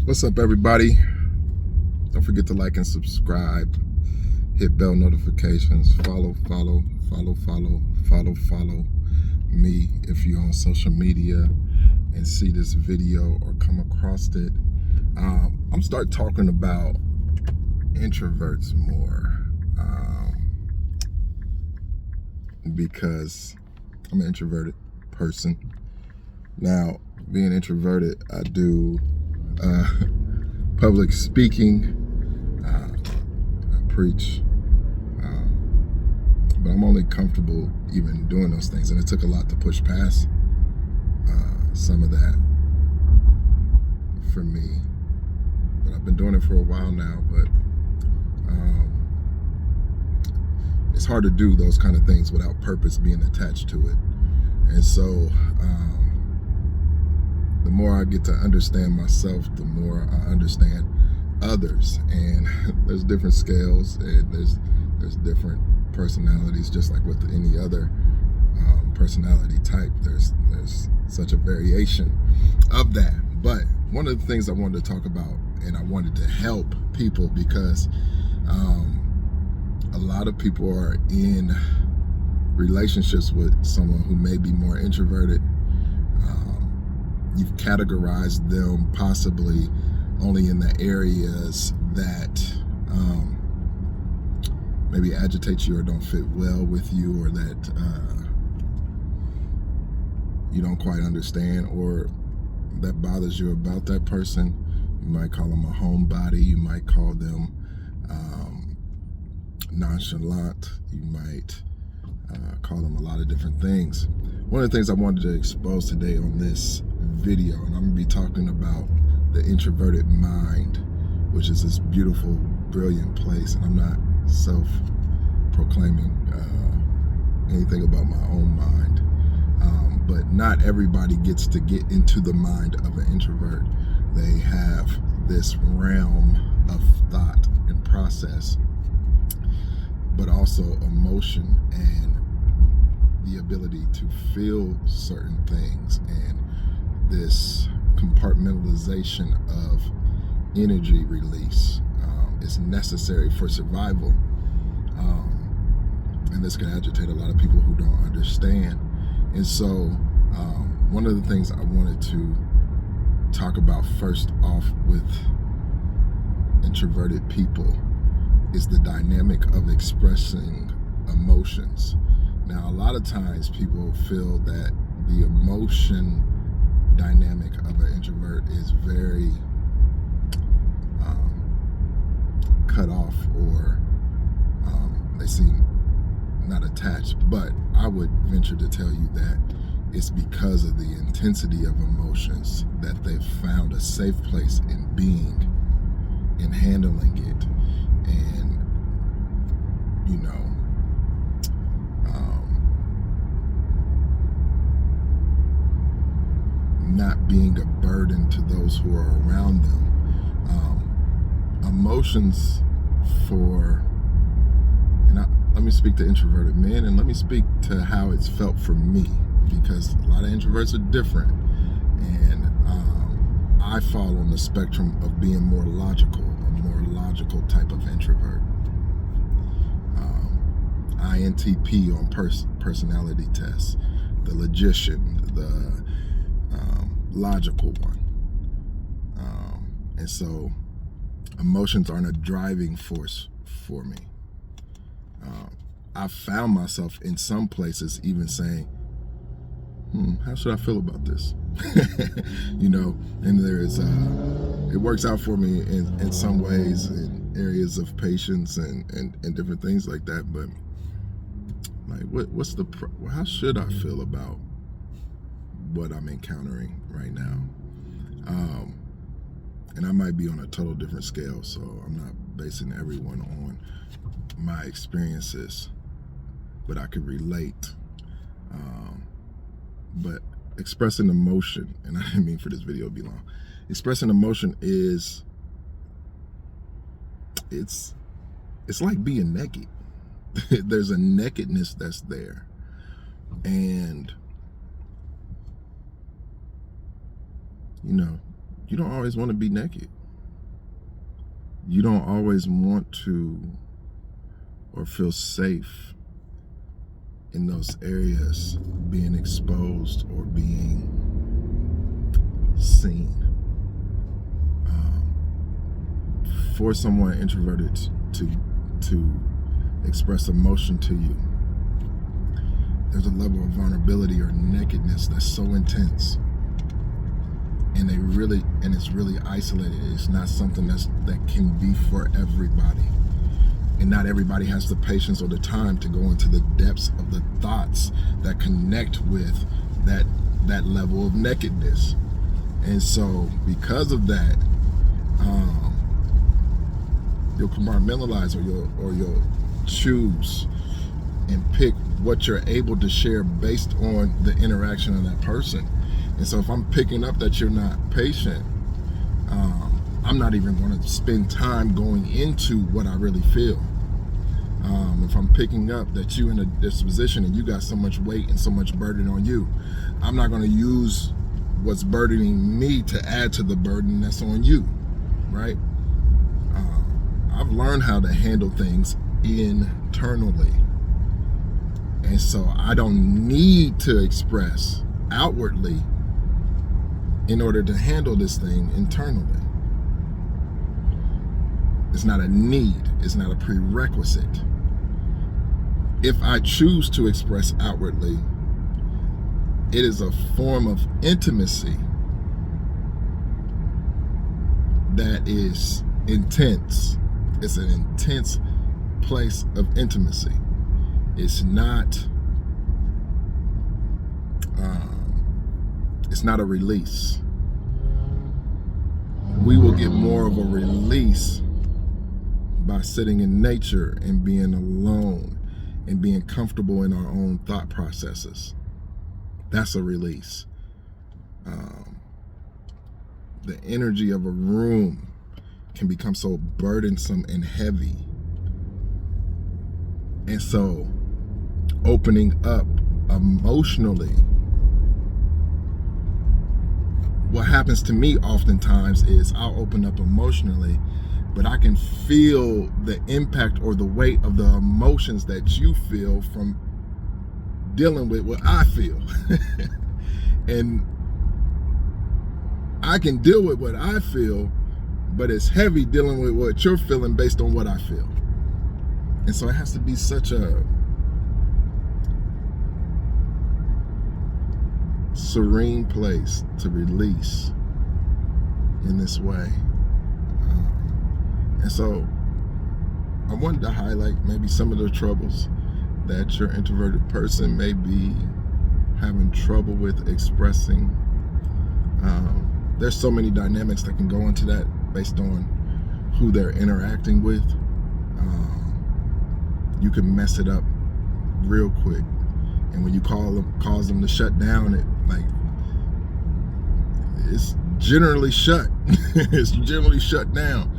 What's up, everybody? Don't forget to like and subscribe. Hit bell notifications. Follow me if you're on social media and see this video or come across it. I'm start talking about introverts more because I'm an introverted person. Now, being introverted, I do public speaking. I preach, but I'm only comfortable even doing those things, and it took a lot to push past some of that for me. But I've been doing it for a while now, but it's hard to do those kind of things without purpose being attached to it. And so the more I get to understand myself, the more I understand others. And there's different scales, and there's different personalities, just like with any other personality type. There's such a variation of that. But one of the things I wanted to talk about, and I wanted to help people, because a lot of people are in relationships with someone who may be more introverted. You've categorized them possibly only in the areas that maybe agitate you or don't fit well with you, or that you don't quite understand, or that bothers you about that person. You might call them a homebody. You might call them nonchalant. You might call them a lot of different things. One of the things I wanted to expose today on this video, and I'm going to be talking about the introverted mind, which is this beautiful, brilliant place. And I'm not self-proclaiming anything about my own mind, but not everybody gets to get into the mind of an introvert. They have this realm of thought and process, but also emotion and the ability to feel certain things, and this compartmentalization of energy release is necessary for survival. And this can agitate a lot of people who don't understand. And so one of the things I wanted to talk about first off with introverted people is the dynamic of expressing emotions. Now, a lot of times people feel that the emotion dynamic of an introvert is very cut off, or they seem not attached. But I would venture to tell you that it's because of the intensity of emotions that they've found a safe place in being, in handling it, and not being a burden to those who are around them. Emotions let me speak to introverted men, and let me speak to how it's felt for me, because a lot of introverts are different, and I fall on the spectrum of being a more logical type of introvert. INTP on personality tests, the logician, the logical one. And so emotions aren't a driving force for me. I found myself in some places even saying, how should I feel about this? And there's it works out for me in some ways, in areas of patience and different things like that. But like, how should I feel about what I'm encountering right now? And I might be on a total different scale, so I'm not basing everyone on my experiences, but I could relate. But expressing emotion, and I didn't mean for this video to be long, expressing emotion it's like being naked. There's a nakedness that's there, and you don't always want to be naked. You don't always want to or feel safe in those areas, being exposed or being seen. For someone introverted to express emotion to you, there's a level of vulnerability or nakedness that's so intense, and it's really isolated. It's not something that can be for everybody, and not everybody has the patience or the time to go into the depths of the thoughts that connect with that level of nakedness. And so because of that, you'll compartmentalize, or you'll choose and pick what you're able to share based on the interaction of that person. And so if I'm picking up that you're not patient, I'm not even going to spend time going into what I really feel. If I'm picking up that you in a disposition and you got so much weight and so much burden on you, I'm not going to use what's burdening me to add to the burden that's on you, right? I've learned how to handle things internally. And so I don't need to express outwardly in order to handle this thing internally. It's not a need. It's not a prerequisite. If I choose to express outwardly, it is a form of intimacy that is intense. It's an intense place of intimacy. It's not a release. We will get more of a release by sitting in nature and being alone and being comfortable in our own thought processes. That's a release. The energy of a room can become so burdensome and heavy. And so opening up emotionally, what happens to me oftentimes is I'll open up emotionally, but I can feel the impact or the weight of the emotions that you feel from dealing with what I feel. And I can deal with what I feel, but it's heavy dealing with what you're feeling based on what I feel. And so it has to be such a serene place to release in this way. And so I wanted to highlight maybe some of the troubles that your introverted person may be having trouble with expressing. There's so many dynamics that can go into that based on who they're interacting with. You can mess it up real quick, and when you cause them to shut down, it's generally shut. It's generally shut down.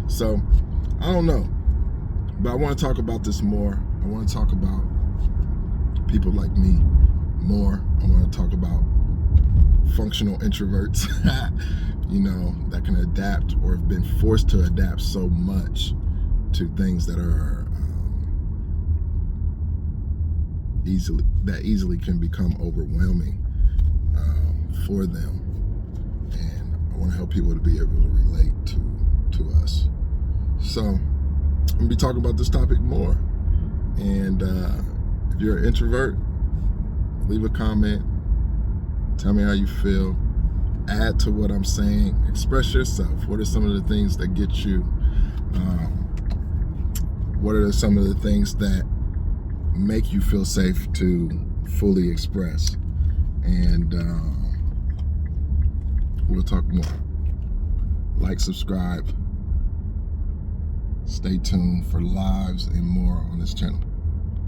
So I don't know, but I want to talk about this more. I want to talk about people like me more. I want to talk about functional introverts, that can adapt or have been forced to adapt so much to things that are easily can become overwhelming for them. And I want to help people to be able to relate to us. So I'm gonna be talking about this topic more. And if you're an introvert, leave a comment. Tell me how you feel. Add to what I'm saying. Express yourself. What are some of the things that get you? What are some of the things that make you feel safe to fully express? And we'll talk more. Like, subscribe. Stay tuned for lives and more on this channel.